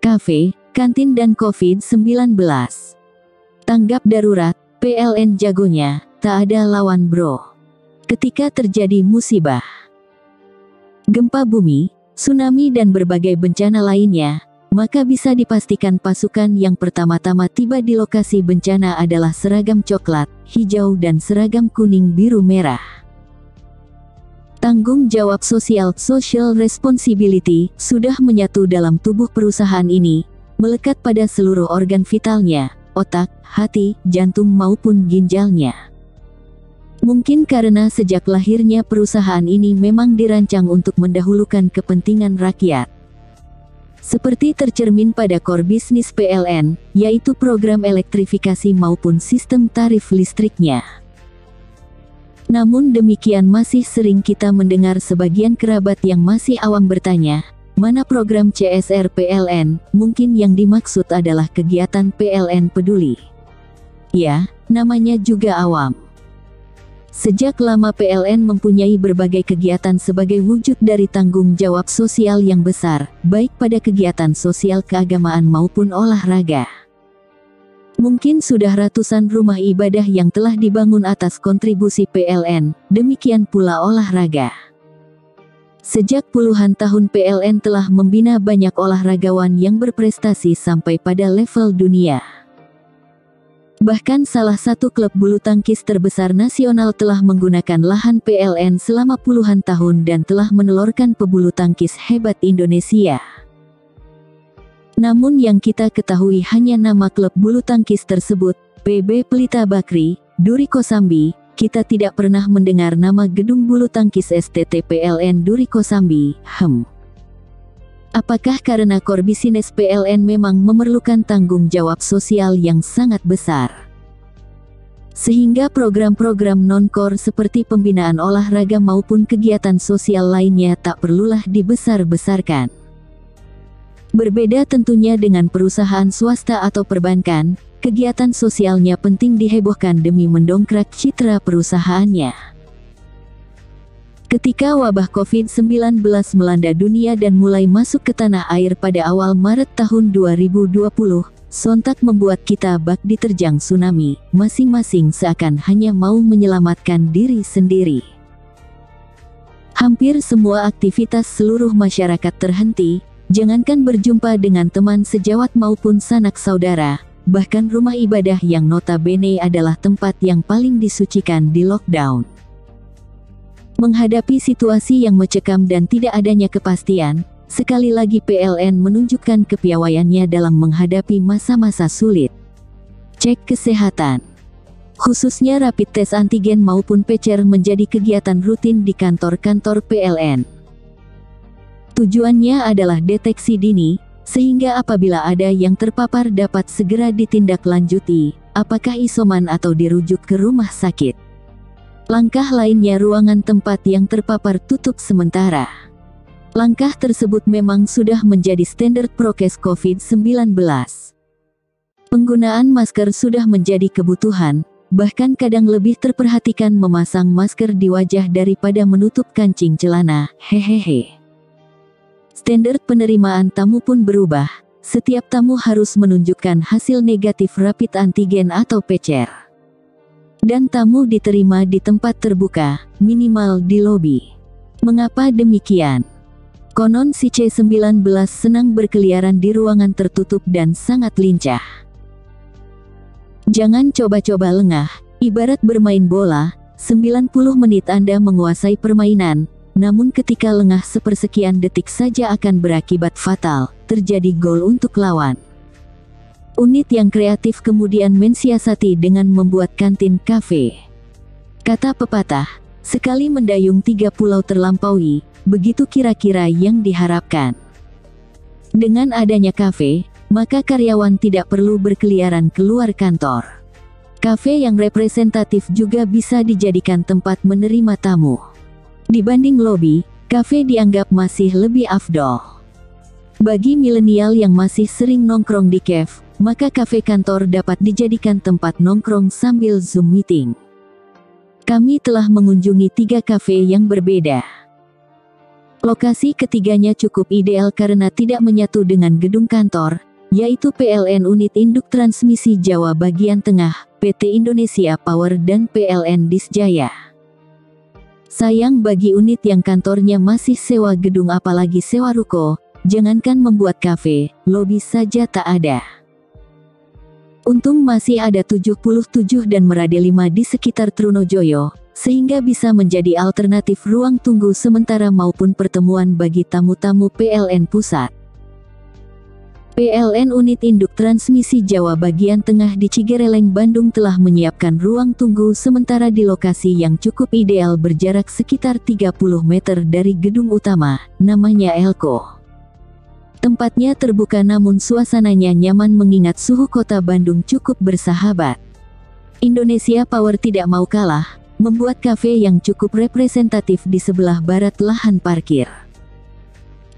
kafe, kantin dan COVID-19. Tanggap darurat, PLN jagonya, tak ada lawan bro. Ketika terjadi musibah, gempa bumi, tsunami dan berbagai bencana lainnya, maka bisa dipastikan pasukan yang pertama-tama tiba di lokasi bencana adalah seragam coklat, hijau dan seragam kuning biru merah. Tanggung jawab sosial, social responsibility, sudah menyatu dalam tubuh perusahaan ini, melekat pada seluruh organ vitalnya, otak, hati, jantung maupun ginjalnya. Mungkin karena sejak lahirnya perusahaan ini memang dirancang untuk mendahulukan kepentingan rakyat. Seperti tercermin pada core bisnis PLN, yaitu program elektrifikasi maupun sistem tarif listriknya. Namun demikian masih sering kita mendengar sebagian kerabat yang masih awam bertanya, mana program CSR PLN? Mungkin yang dimaksud adalah kegiatan PLN Peduli. Ya, namanya juga awam. Sejak lama PLN mempunyai berbagai kegiatan sebagai wujud dari tanggung jawab sosial yang besar, baik pada kegiatan sosial keagamaan maupun olahraga. Mungkin sudah ratusan rumah ibadah yang telah dibangun atas kontribusi PLN, demikian pula olahraga. Sejak puluhan tahun PLN telah membina banyak olahragawan yang berprestasi sampai pada level dunia. Bahkan salah satu klub bulu tangkis terbesar nasional telah menggunakan lahan PLN selama puluhan tahun dan telah menelurkan pebulu tangkis hebat Indonesia. Namun yang kita ketahui hanya nama klub bulu tangkis tersebut, PB Pelita Bakri, Duri Kosambi. Kita tidak pernah mendengar nama gedung bulu tangkis STT PLN Duri Kosambi. Apakah karena core bisnis PLN memang memerlukan tanggung jawab sosial yang sangat besar, sehingga program-program non-core seperti pembinaan olahraga maupun kegiatan sosial lainnya tak perlulah dibesar-besarkan? Berbeda tentunya dengan perusahaan swasta atau perbankan, kegiatan sosialnya penting dihebohkan demi mendongkrak citra perusahaannya. Ketika wabah COVID-19 melanda dunia dan mulai masuk ke tanah air pada awal Maret tahun 2020, sontak membuat kita bak diterjang tsunami, masing-masing seakan hanya mau menyelamatkan diri sendiri. Hampir semua aktivitas seluruh masyarakat terhenti. Jangankan berjumpa dengan teman sejawat maupun sanak saudara, bahkan rumah ibadah yang notabene adalah tempat yang paling disucikan di lockdown. Menghadapi situasi yang mencekam dan tidak adanya kepastian, sekali lagi PLN menunjukkan kepiawaiannya dalam menghadapi masa-masa sulit. Cek kesehatan, khususnya rapid test antigen maupun PCR menjadi kegiatan rutin di kantor-kantor PLN. Tujuannya adalah deteksi dini, sehingga apabila ada yang terpapar dapat segera ditindaklanjuti, apakah isoman atau dirujuk ke rumah sakit. Langkah lainnya ruangan tempat yang terpapar tutup sementara. Langkah tersebut memang sudah menjadi standar prokes COVID-19. Penggunaan masker sudah menjadi kebutuhan, bahkan kadang lebih terperhatikan memasang masker di wajah daripada menutup kancing celana, hehehe. Standar penerimaan tamu pun berubah, setiap tamu harus menunjukkan hasil negatif rapid antigen atau PCR. Dan tamu diterima di tempat terbuka, minimal di lobi. Mengapa demikian? Konon si C-19 senang berkeliaran di ruangan tertutup dan sangat lincah. Jangan coba-coba lengah, ibarat bermain bola, 90 menit Anda menguasai permainan, namun ketika lengah sepersekian detik saja akan berakibat fatal, terjadi gol untuk lawan. Unit yang kreatif kemudian mensiasati dengan membuat kantin kafe. Kata pepatah, sekali mendayung 3 pulau terlampaui, begitu kira-kira yang diharapkan. Dengan adanya kafe, maka karyawan tidak perlu berkeliaran keluar kantor. Kafe yang representatif juga bisa dijadikan tempat menerima tamu. Dibanding lobi, kafe dianggap masih lebih afdol. Bagi milenial yang masih sering nongkrong di cafe, maka kafe kantor dapat dijadikan tempat nongkrong sambil Zoom meeting. Kami telah mengunjungi 3 kafe yang berbeda. Lokasi ketiganya cukup ideal karena tidak menyatu dengan gedung kantor, yaitu PLN Unit Induk Transmisi Jawa Bagian Tengah, PT Indonesia Power dan PLN Disjaya. Sayang bagi unit yang kantornya masih sewa gedung apalagi sewa ruko, jangankan membuat kafe, lobi saja tak ada. Untung masih ada 77 dan Merade 5 di sekitar Trunojoyo, sehingga bisa menjadi alternatif ruang tunggu sementara maupun pertemuan bagi tamu-tamu PLN Pusat. PLN Unit Induk Transmisi Jawa Bagian Tengah di Cigereleng, Bandung telah menyiapkan ruang tunggu sementara di lokasi yang cukup ideal berjarak sekitar 30 meter dari gedung utama, namanya Elko. Tempatnya terbuka namun suasananya nyaman mengingat suhu kota Bandung cukup bersahabat. Indonesia Power tidak mau kalah, membuat kafe yang cukup representatif di sebelah barat lahan parkir.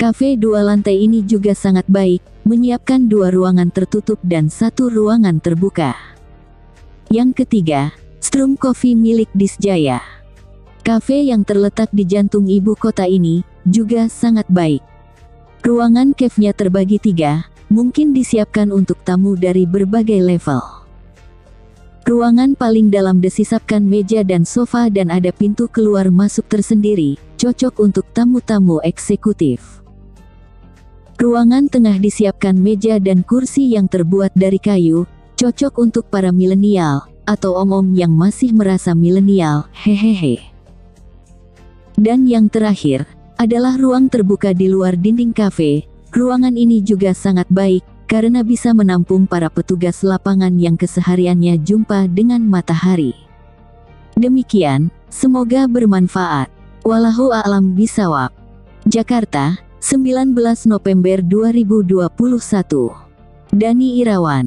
Kafe 2 lantai ini juga sangat baik, menyiapkan 2 ruangan tertutup dan 1 ruangan terbuka. Yang ketiga, Strum Coffee milik Disjaya. Kafe yang terletak di jantung ibu kota ini, juga sangat baik. Ruangan cafe-nya terbagi 3, mungkin disiapkan untuk tamu dari berbagai level. Ruangan paling dalam disisapkan meja dan sofa dan ada pintu keluar masuk tersendiri, cocok untuk tamu-tamu eksekutif. Ruangan tengah disiapkan meja dan kursi yang terbuat dari kayu, cocok untuk para milenial, atau om-om yang masih merasa milenial, hehehe. Dan yang terakhir, adalah ruang terbuka di luar dinding kafe. Ruangan ini juga sangat baik, karena bisa menampung para petugas lapangan yang kesehariannya jumpa dengan matahari. Demikian, semoga bermanfaat. Wallahu a'lam bishawab. Jakarta, 19 November 2021. Dani Irawan.